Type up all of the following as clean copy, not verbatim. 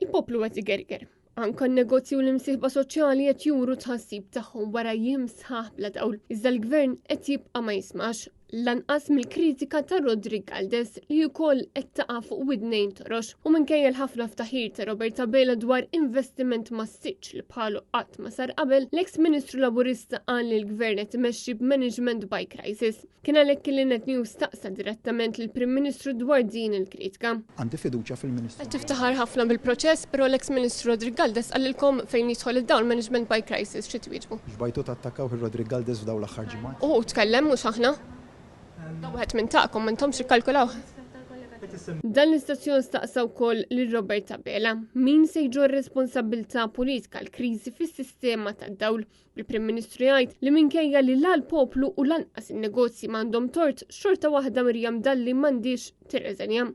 Il-poplu qed igerger. Anka n-negozju u l-imsieħba soċjali qed juru tħassib tagħhom wara jiem sħaħ bla dawl. Iżda l-gvern qed jibqa' ma jismax lanqas mill-kritika ta' Rodri Galdes li wkoll qed taqa' fuq widnejn torox u minkejja l-ħafna ftaħir ta' Roberta Bela dwar investiment massiġġ li bħalu qatt ma sar qabel, l-eks Ministru Laburista qal li l-gvern qed imexxi b'management by crisis. Kien għalhekk li Net News staqsa direttament lill-Prim Ministru dwar din il-kritika. Għandi fiduċja fil-Ministru. Qed tiftaħar ħafna bil-proċess, però l-eks Ministru Rodri Galdes qalilkom fejn jidħol id-dawl management by crisis xi twieġbu. Xbajtu tattakkaw il-Rodri Galdes f'daw l-aħħar ġimgħat? Tkellem mhux aħna. Wieħed minn taqkom m'intomx ikkalkulaw. Dan l-istazzjon staqsa wkoll lil Roberta Bela min se jġu r-responsabilità politika l-kriżi fis-sistema tad-dawl. Il-Prim Ministru jgħid li minkejja li l-poplu u lanqas in-negozji m'għandhom tort xorta waħda Mirjam Dalli m'għandix tirreżenja.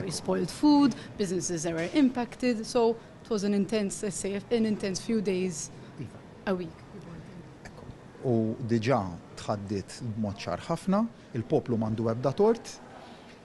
We spoiled food, businesses that were impacted, so it was an intense few days a week. U diġà tħaddit b'mod ċar ħafna, il-poplu m'għandu ebda tort,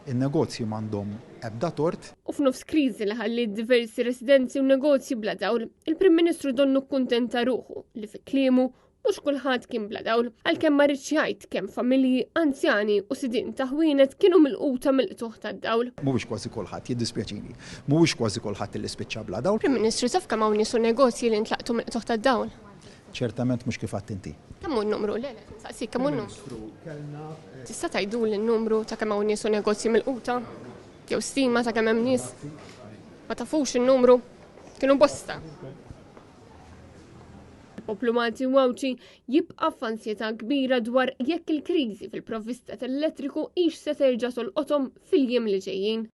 in-negozji m'għandhom ebda tort. U f'nofs kriżi li ħallit diversi residenzi u negozji bla dawl, il-Prim Ministru donnu kuntenta ruħu li fi kliemu mhux kulħadd kien bla dawl, għalkemm ma rridx jgħid kemm familji, anzjani u sidien ta' ħwienet kienu milquta mill-qtuħ tad-dawl. Mhuwiex kważi kulħadd, jiddispjaċini, mhuwiex kważi kulħadd li spiċċa bla dawl. Prim Ministru taf kemm hawn nies u negozji li ntlaqtu mill-qtuħ tad-dawl. Ċertament mhux kif għadt inti. Kemm hu n-numru? Le, nsaqsik kemm hu n-numru? Tista' tgħidu n-numru ta' kemm hawn nies u negozji mill-quta? Jew stima ta' kemm hemm nies? Ma tafux in-numru? Kienu bosta. Il-poplu Malti u Awċi jibqa' f'ansjetà kbira dwar jekk il-kriżi fil-provvista tal-elettriku hix se terġa' tolqothom fil-jiem li ġejjin.